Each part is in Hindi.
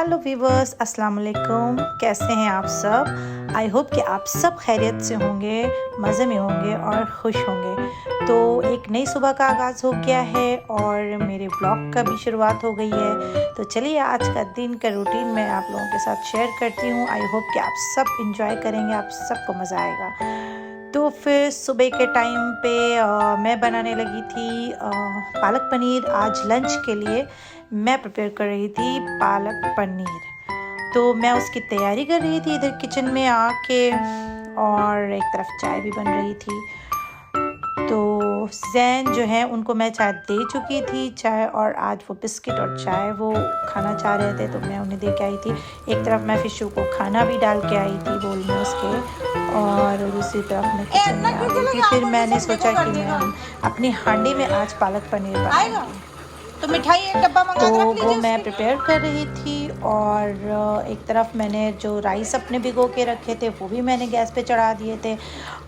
हेलो वीवर्स, अस्सलाम वालेकुम। कैसे हैं आप सब? आई होप कि आप सब खैरियत से होंगे, मज़े में होंगे और खुश होंगे। तो एक नई सुबह का आगाज़ हो गया है और मेरे ब्लॉग का भी शुरुआत हो गई है। तो चलिए आज का दिन का रूटीन मैं आप लोगों के साथ शेयर करती हूँ। आई होप कि आप सब इंजॉय करेंगे, आप सबको मज़ा आएगा। तो फिर सुबह के टाइम पे मैं बनाने लगी थी पालक पनीर। आज लंच के लिए मैं प्रिपेयर कर रही थी पालक पनीर। तो मैं उसकी तैयारी कर रही थी इधर किचन में आके, और एक तरफ चाय भी बन रही थी। तो जैन जो है उनको मैं चाय दे चुकी थी, चाय, और आज वो बिस्किट और चाय वो खाना चाह रहे थे तो मैं उन्हें दे के आई थी। एक तरफ मैं फिशू को खाना भी डाल के आई थी बोल में उसके, और दूसरी तरफ मैं किचन में आ गई थी। फिर मैंने सोचा कि मैं अपनी हांडी में आज पालक पनीर बनाऊंगी। तो मिठाई एक डब्बा मंगा तो के रख वो लीजिए मैं उसके। प्रिपेयर कर रही थी, और एक तरफ मैंने जो राइस अपने भिगो के रखे थे वो भी मैंने गैस पे चढ़ा दिए थे।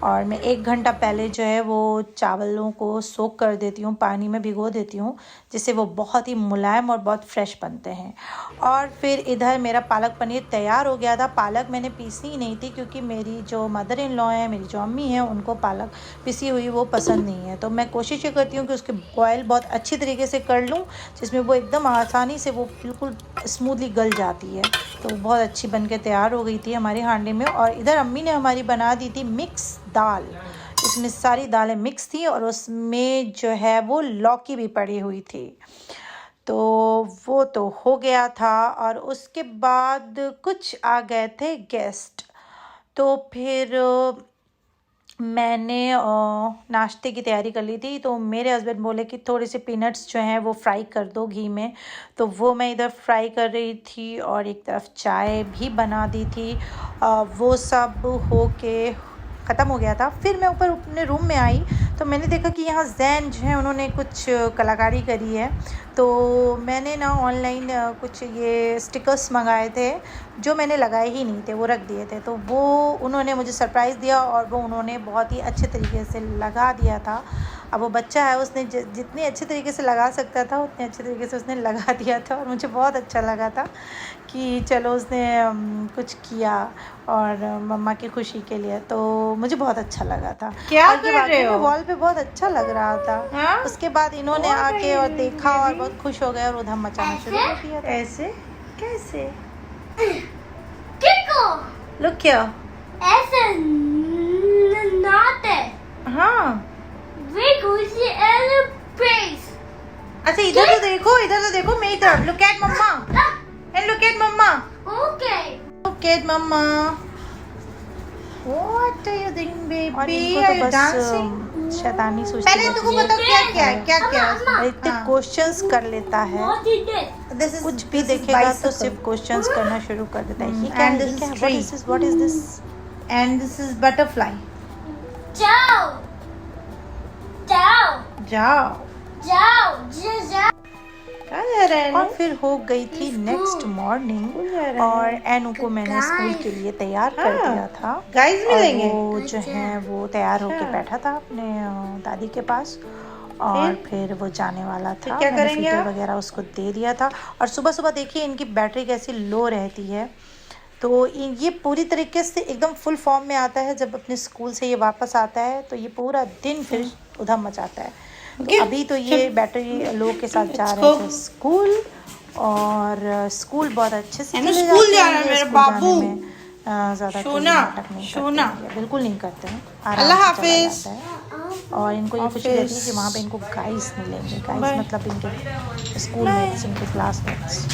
और मैं 1 घंटा पहले जो है वो चावलों को सोक कर देती हूँ, पानी में भिगो देती हूँ, जिससे वो बहुत ही मुलायम और बहुत फ्रेश बनते हैं। और फिर इधर मेरा पालक पनीर तैयार हो गया था। पालक मैंने पीसी ही नहीं थी क्योंकि मेरी जो मदर इन लॉ है, मेरी जो अम्मी है, उनको पालक पीसी हुई वो पसंद नहीं है। तो मैं कोशिश ये करती हूँ कि उसके बॉयल बहुत अच्छी तरीके से कर लूँ, जिसमें वो एकदम आसानी से वो बिल्कुल स्मूथली गल जाती है। तो वो बहुत अच्छी बन के तैयार हो गई थी हमारी हांडी में। और इधर अम्मी ने हमारी बना दी थी मिक्स दाल। इसमें सारी दालें मिक्स थी और उसमें जो है वो लौकी भी पड़ी हुई थी। तो वो तो हो गया था, और उसके बाद कुछ आ गए थे गेस्ट। तो फिर मैंने नाश्ते की तैयारी कर ली थी। तो मेरे हस्बैंड बोले कि थोड़े से पीनट्स जो हैं वो फ्राई कर दो घी में। तो वो मैं इधर फ्राई कर रही थी और एक तरफ चाय भी बना दी थी। वो सब हो के ख़त्म हो गया था। फिर मैं ऊपर अपने रूम में आई तो मैंने देखा कि यहाँ जैन जो है उन्होंने कुछ कलाकारी करी है। तो मैंने ना ऑनलाइन कुछ ये स्टिकर्स मंगाए थे जो मैंने लगाए ही नहीं थे, वो रख दिए थे। तो वो उन्होंने मुझे सरप्राइज़ दिया और वो उन्होंने बहुत ही अच्छे तरीके से लगा दिया था। अब वो बच्चा है, उसने जितने अच्छे तरीके से लगा सकता था उतने अच्छे तरीके से उसने लगा दिया था, और मुझे बहुत अच्छा लगा था कि चलो उसने कुछ किया और मम्मा की खुशी के लिए। तो मुझे बहुत अच्छा लगा था। क्या और ये कर वाकई रहे में हो? वॉल पे बहुत अच्छा लग रहा था। हाँ? उसके बाद इन्होंने आके और देखा और बहुत खुश हो गए और उधम मचाना शुरू कर दिया था। ऐसे कैसे? Tickle! लुक क्या? ऐसे not it. हाँ, Wiggle the other place. अच्छा इधर तो देखो मेरी तरफ। Look at mamma and look at mamma. Okay. Look at mamma. What are you doing, baby? और इनको Are तो you बस dancing? शैतानी सोचती पहले रहती तुमको है। बताओ क्या क्या है, क्या क्या है? Mama, और इतने हाँ। क्वेश्चंस कर लेता है। What is this? This is कुछ भी this is देखेगा तो bicycle. सिर्फ क्वेश्चंस करना शुरू कर देता है। ये क्या And है? this ये क्या is है? tree. What is this? What is this? And this is butterfly. Down. Down. जाओ। Down. Just down. क्या जा रहा है? और फिर हो गई थी नेक्स्ट मॉर्निंग, और एनू को मैंने स्कूल के लिए तैयार कर हाँ। दिया था। गाइस और मिलेंगे? वो जो है वो तैयार होके अच्छा। बैठा था अपने दादी के पास, और फिर वो जाने वाला था। क्या मैंने करेंगे फीटर आप? वगैरह उसको दे दिया था। और सुबह सुबह देखिए इनकी बैटरी कैसी लो रहती है। तो ये पूरी तरीके से एकदम फुल फॉर्म में आता है जब अपने स्कूल से ये वापस आता है, तो ये पूरा दिन फिर उधम मचाता है। तो अभी तो ये बैटरी लो के साथ जा रहे थे स्कूल, और स्कूल बहुत अच्छे से एनू चले स्कूल जाते जा हैं। रहा है ये मेरा स्कूल जाने बाबू। में ज़्यादा कोई सोना, नाटक नहीं सोना। करते हैं, बिल्कुल नहीं करते हैं, आराम अल्लाह से चला हाफिज। जाता है। और इनको ये खुशी रहती है कि वहाँ पे इनको गाइस मिलेंगे। गाइस मतलब इनके स्कूल मेट्स, इनके क्लासमेट्स।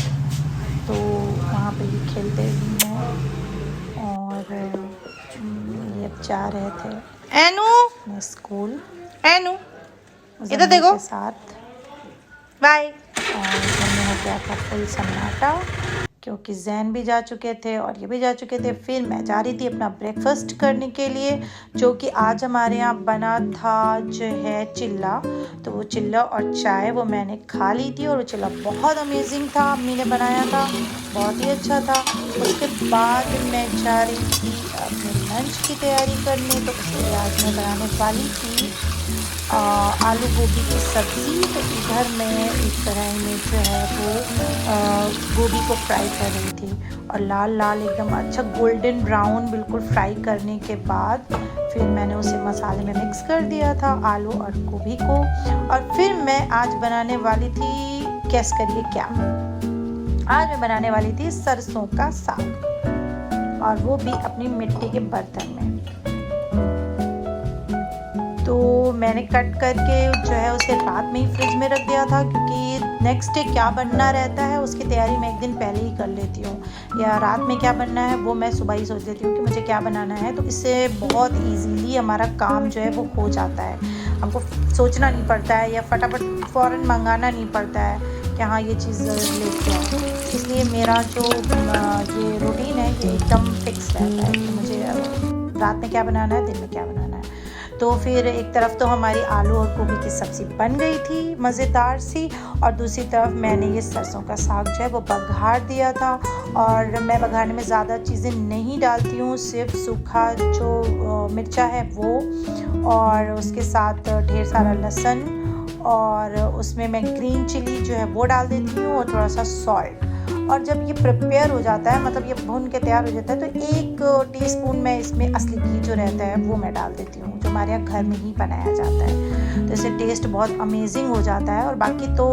तो वहाँ पे ये खेलते भी हैं, और ये अब जा रहे थे एनू, अपने स्कूल एनू, इधर जमील देखो। के साथ। बाय। और घर में हो गया था फुल सन्नाटा क्योंकि जैन भी जा चुके थे और ये भी जा चुके थे। फिर मैं जा रही थी अपना ब्रेकफास्ट करने के लिए, जो कि आज हमारे यहाँ बना था जो है चिल्ला। तो वो चिल्ला और चाय वो मैंने खा ली थी, और वो चिल्ला बहुत अमेजिंग था, अम्मी ने बनाया था, बहुत ही अच्छा था। उसके बाद मैं जा रही थी अपने लंच की तैयारी करने। तो उसके लिए आज मैं बनाने वाली थी आलू गोभी की सब्ज़ी। तो इधर मैं एक कढ़ाई में जो है वो गोभी को फ्राई कर रही थी और लाल लाल एकदम अच्छा गोल्डन ब्राउन बिल्कुल फ्राई करने के बाद फिर मैंने उसे मसाले में मिक्स कर दिया था आलू और गोभी को। और फिर मैं आज बनाने वाली थी, गेस करिए क्या? आज मैं बनाने वाली थी सरसों का साग, और वो भी अपनी मिट्टी के बर्तन में। तो मैंने कट करके जो है उसे रात में ही फ्रिज में रख दिया था, क्योंकि नेक्स्ट डे क्या बनना रहता है उसकी तैयारी मैं एक दिन पहले ही कर लेती हूँ, या रात में क्या बनना है वो मैं सुबह ही सोच लेती हूँ कि मुझे क्या बनाना है। तो इससे बहुत इजीली हमारा काम जो है वो हो जाता है, हमको सोचना नहीं पड़ता है या फटाफट फ़ौरन मंगाना नहीं पड़ता है कि हाँ ये चीज़ लेके आओ। इसलिए मेरा जो ये रूटीन है ये एकदम फिक्स रहता है कि मुझे रात में क्या बनाना है, दिन में क्या बनाना है। तो फिर एक तरफ तो हमारी आलू और गोभी की सब्ज़ी बन गई थी मज़ेदार सी, और दूसरी तरफ मैंने ये सरसों का साग जो है वो बघार दिया था। और मैं बघारने में ज़्यादा चीज़ें नहीं डालती हूँ, सिर्फ सूखा जो मिर्चा है वो, और उसके साथ ढेर सारा लहसुन, और उसमें मैं ग्रीन चिली जो है वो डाल देती हूँ, और थोड़ा सा सॉल्ट। और जब ये प्रिपेयर हो जाता है, मतलब ये भून के तैयार हो जाता है, तो 1 टीस्पून मैं इसमें असली घी जो रहता है वो मैं डाल देती हूँ, जो हमारे यहाँ घर में ही बनाया जाता है। तो इससे टेस्ट बहुत अमेजिंग हो जाता है। और बाकी तो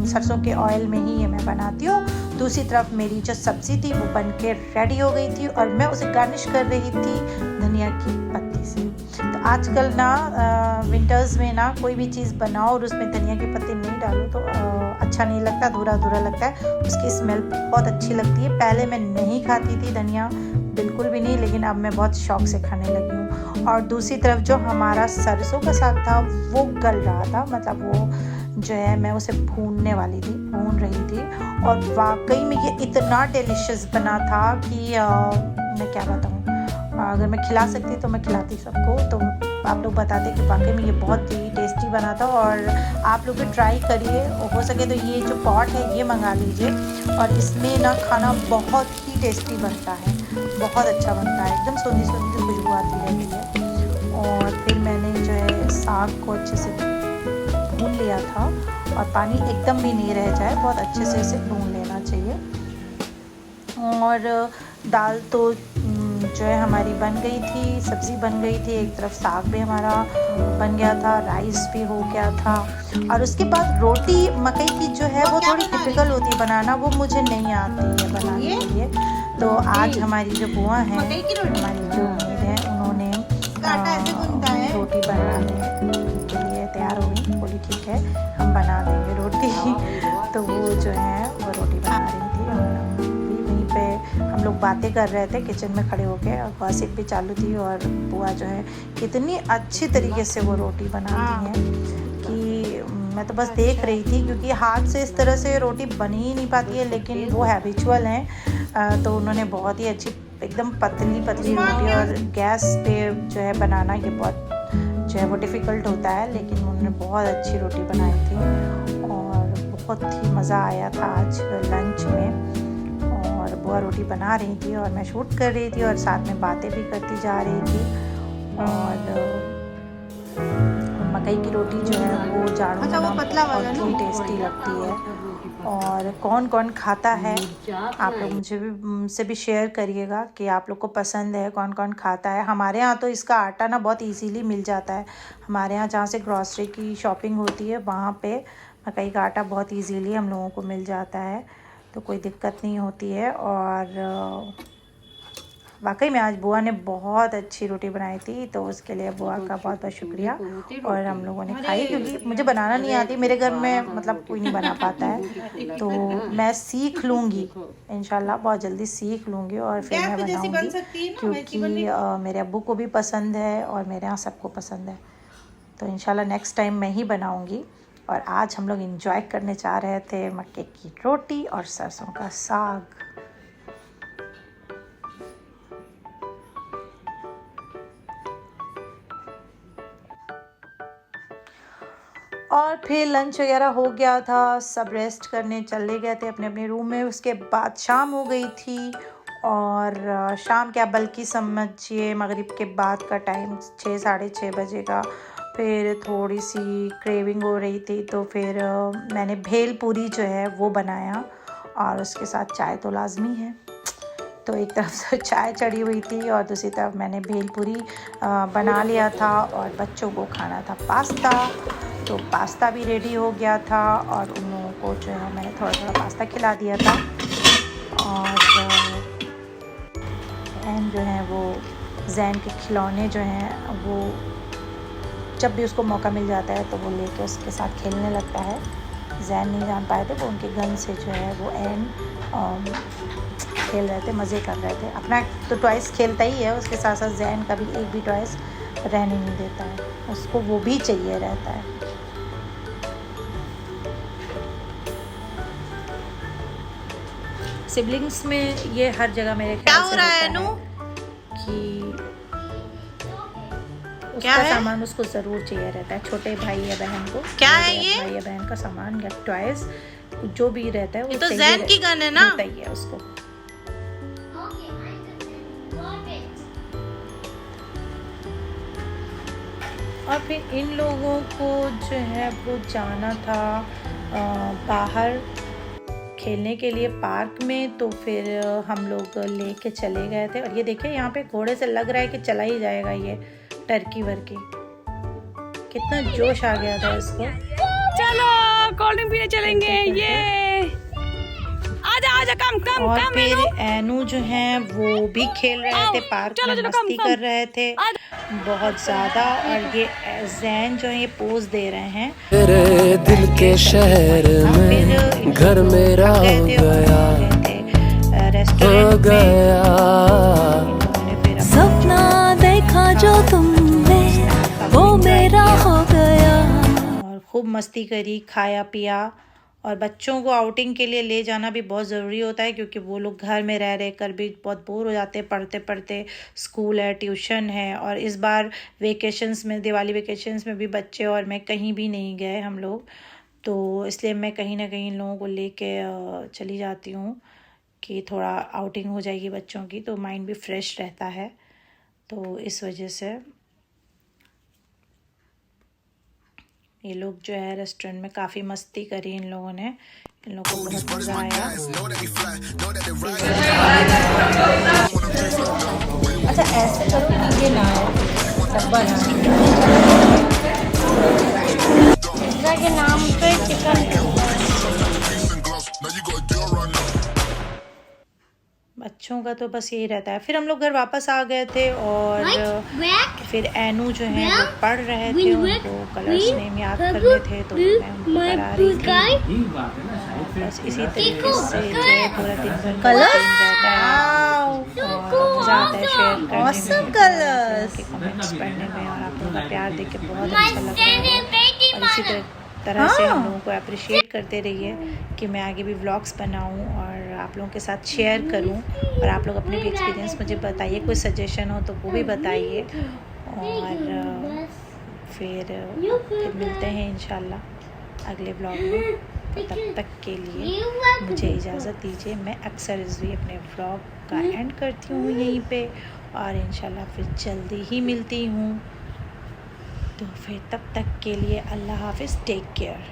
सरसों के ऑयल में ही ये मैं बनाती हूँ। दूसरी तरफ मेरी जो सब्ज़ी थी वो बन के रेडी हो गई थी, और मैं उसे गार्निश कर रही थी धनिया की पत्ती से। तो आजकल ना विंटर्स में ना कोई भी चीज़ बनाओ और उसमें धनिया की पत्ती नहीं डालो तो अच्छा नहीं लगता, अधूरा अधूरा लगता है। उसकी स्मेल बहुत अच्छी लगती है। पहले मैं नहीं खाती थी धनिया, बिल्कुल भी नहीं, लेकिन अब मैं बहुत शौक से खाने लगी हूँ। और दूसरी तरफ जो हमारा सरसों का साग था वो गल रहा था, मतलब वो जो है मैं उसे भून रही थी, और वाकई में ये इतना डिलीशियस बना था कि मैं क्या बताऊँ। अगर मैं खिला सकती तो मैं खिलाती सबको। तो आप लोग बताते कि वाकई में ये बहुत ही टेस्टी बना था, और आप लोग भी ट्राई करिए। हो सके तो ये जो पॉट है ये मंगा लीजिए, और इसमें ना खाना बहुत ही टेस्टी बनता है, बहुत अच्छा बनता है, एकदम सोंधी सोंधी सी खुशबू आती रहती है। और फिर मैंने जो है साग को अच्छे से भून लिया था, और पानी एकदम भी नहीं रह जाए, बहुत अच्छे से इसे भून लेना चाहिए। और दाल तो जो है हमारी बन गई थी, सब्ज़ी बन गई थी, एक तरफ साग भी हमारा बन गया था, राइस भी हो गया था। और उसके बाद रोटी मकई की जो है वो थोड़ी टिपिकल होती है बनाना, वो मुझे नहीं आती है बनाने के लिए। तो आज हमारी जो बुआ हैं, हमारी जो मम्मी हैं, उन्होंने रोटी बनाने के लिए तैयार हो गई, बोली ठीक है हम बना देंगे रोटी। तो वो जो है वो रोटी बना रही थी, और वहीं पे हम लोग बातें कर रहे थे किचन में खड़े होके, और गॉसिप भी चालू थी। और बुआ जो है कितनी अच्छी तरीके से वो रोटी बनाती हैं कि मैं तो बस देख रही थी, क्योंकि हाथ से इस तरह से रोटी बन ही नहीं पाती है, लेकिन वो हैबिचुअल हैं। तो उन्होंने बहुत ही अच्छी एकदम पतली पतली रोटी, और गैस पे जो है बनाना ये बहुत जो है वो डिफ़िकल्ट होता है, लेकिन उन्होंने बहुत अच्छी रोटी बनाई थी, और बहुत ही मज़ा आया था आज लंच में। और बुआ रोटी बना रही थी और मैं शूट कर रही थी, और साथ में बातें भी करती जा रही थी। और मकई की रोटी जो है वो जाड़ों में बहुत ही टेस्टी लगती है। और कौन कौन खाता है आप लोग मुझसे भी शेयर करिएगा कि आप लोग को पसंद है, कौन कौन खाता है। हमारे यहाँ तो इसका आटा ना बहुत इजीली मिल जाता है। हमारे यहाँ जहाँ से ग्रॉसरी की शॉपिंग होती है वहाँ पे मकई का आटा बहुत इजीली हम लोगों को मिल जाता है, तो कोई दिक्कत नहीं होती है। और वाकई में आज बुआ ने बहुत अच्छी रोटी बनाई थी, तो उसके लिए बुआ का बहुत बहुत शुक्रिया। और हम लोगों ने खाई, क्योंकि मुझे बनाना नहीं आती, मेरे घर में मतलब कोई नहीं बना पाता है, तो मैं सीख लूँगी इंशाल्लाह, बहुत जल्दी सीख लूँगी और फिर मैं बनाऊँगी, क्योंकि मेरे अब्बू को भी पसंद है और मेरे यहाँ सबको पसंद है। तो इंशाल्लाह नेक्स्ट टाइम मैं ही बनाऊँगी। और आज हम लोग इंजॉय करने जा रहे थे मक्के की रोटी और सरसों का साग। और फिर लंच वगैरह हो गया था, सब रेस्ट करने चले गए थे अपने अपने रूम में। उसके बाद शाम हो गई थी, और शाम क्या बल्कि समझिए मगरिब के बाद का टाइम 6 साढ़े 6 बजे का। फिर थोड़ी सी क्रेविंग हो रही थी तो फिर मैंने भेल पूरी जो है वो बनाया और उसके साथ चाय तो लाजमी है। तो एक तरफ से चाय चढ़ी हुई थी और दूसरी तरफ मैंने भेल पूरी बना लिया था और बच्चों को खाना था पास्ता। तो पास्ता भी रेडी हो गया था और उन लोगों को जो है मैंने थोड़ा थोड़ा पास्ता खिला दिया था। और एंड जो है वो जैन के खिलौने जो हैं वो जब भी उसको मौका मिल जाता है तो वो लेके उसके साथ खेलने लगता है। जैन नहीं जान पाए थे वो उनके गन से जो है वो एंड खेल रहे थे, मज़े कर रहे थे। अपना तो टॉयस खेलता ही है, उसके साथ साथ जैन का भी एक भी टॉयस रहने नहीं देता है, उसको वो भी चाहिए रहता है। सिबलिंग्स में ये हर जगह मेरे ख्याल से होता है कि क्या उसका है? सामान उसको ज़रूर चाहिए रहता है। छोटे भाई या बहन को क्या है ये? भाई या बहन का सामान या टॉयस जो भी रहता है वो ये तो चाहिए जैन की गन है ना? रहता ही है उसको। Okay, I got it. और फिर इन लोगों को जो है वो जाना था बाहर खेलने के लिए पार्क में। तो फिर हम लोग लेके चले गए थे और ये देखिए यहाँ पे घोड़े से लग रहा है कि चला ही जाएगा ये टर्की वर्की। कितना जोश आ गया था इसको। चलो कोल्ड ड्रिंक पीने चलेंगे। ये आजा आजा कम कम और कम फिर एनू जो हैं वो भी खेल रहे थे पार्क चलो, में, चलो, मस्ती कम, कर रहे थे बहुत ज़्यादा। और ये जैन जो है ये पोज दे रहे हैं। तेरे दिल के शहर में घर मेरा हो गया, हो गया। सपना देखा जो तुमने वो मेरा हो गया। और खूब मस्ती करी, खाया पिया। और बच्चों को आउटिंग के लिए ले जाना भी बहुत ज़रूरी होता है क्योंकि वो लोग घर में रह कर भी बहुत बोर हो जाते हैं पढ़ते पढ़ते। स्कूल है, ट्यूशन है और इस बार वेकेशंस में, दिवाली वेकेशंस में भी बच्चे और मैं कहीं भी नहीं गए हम लोग। तो इसलिए मैं कहीं ना कहीं इन लोगों को लेके चली जाती हूँ कि थोड़ा आउटिंग हो जाएगी बच्चों की, तो माइंड भी फ्रेश रहता है। तो इस वजह से ये लोग जो है रेस्टोरेंट में काफ़ी मस्ती करी इन लोगों ने। इन लोगों को बहुत मज़ा आया। अच्छा ऐसे करो कि ये ना डब्बा ना पिज्जा के नाम पे चिकन। बच्चों का तो बस यही रहता है। फिर हम लोग घर वापस आ गए थे और Black, फिर एनू जो है वो Black, पढ़ रहे थे, green, उनको कलर्स green, नेम याद purple, करने थे तो blue, मैं उनको my करा रही blue थी। guy. बस इसी तरीके देखो, से जो है पूरा दिन भर Colours? रहता है और मज़ा आता है शेयर करने Awesome में, colours. के कमेंट्स पढ़ने में और आप लोगों का प्यार देख के बहुत My अच्छा लगता है। standing baby और इसी mother. तरह से हम लोगों को अप्रिशिएट करते रहिए कि मैं आगे भी व्लॉग्स बनाऊं और आप लोगों के साथ शेयर करूं। और आप लोग अपने भी एक्सपीरियंस मुझे बताइए, कोई सजेशन हो तो वो भी बताइए। और फिर मिलते हैं इंशाल्लाह अगले व्लॉग में। तो तब तक के लिए मुझे इजाज़त दीजिए। मैं अक्सर इसलिए अपने व्लॉग का एंड करती हूँ यहीं पे और इंशाल्लाह फिर जल्दी ही मिलती हूँ। तो फिर तब तक के लिए अल्लाह हाफिज़, टेक केयर।